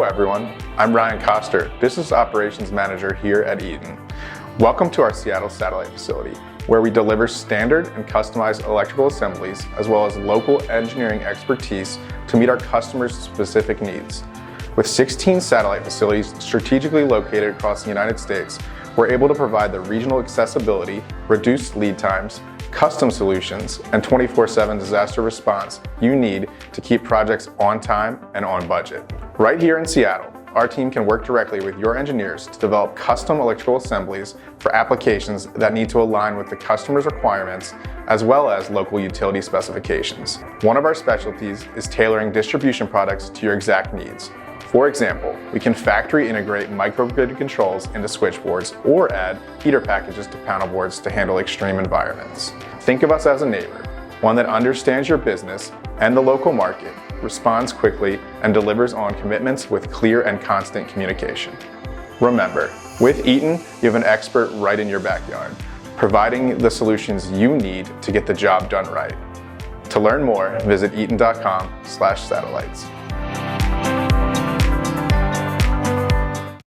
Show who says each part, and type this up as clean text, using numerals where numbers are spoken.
Speaker 1: everyone, I'm Ryan Koster, Business Operations Manager here at Eaton. Welcome to our Seattle satellite facility, where we deliver standard and customized electrical assemblies as well as local engineering expertise to meet our customers' specific needs. With 16 satellite facilities strategically located across the United States, we're able to provide the regional accessibility, reduced lead times, custom solutions, and 24/7 disaster response you need to keep projects on time and on budget. Right here in Seattle, our team can work directly with your engineers to develop custom electrical assemblies for applications that need to align with the customer's requirements as well as local utility specifications. One of our specialties is tailoring distribution products to your exact needs. For example, we can factory integrate microgrid controls into switchboards or add heater packages to panel boards to handle extreme environments. Think of us as a neighbor, one that understands your business and the local market, responds quickly, and delivers on commitments with clear and constant communication. Remember, with Eaton, you have an expert right in your backyard, providing the solutions you need to get the job done right. To learn more, visit eaton.com/satellites.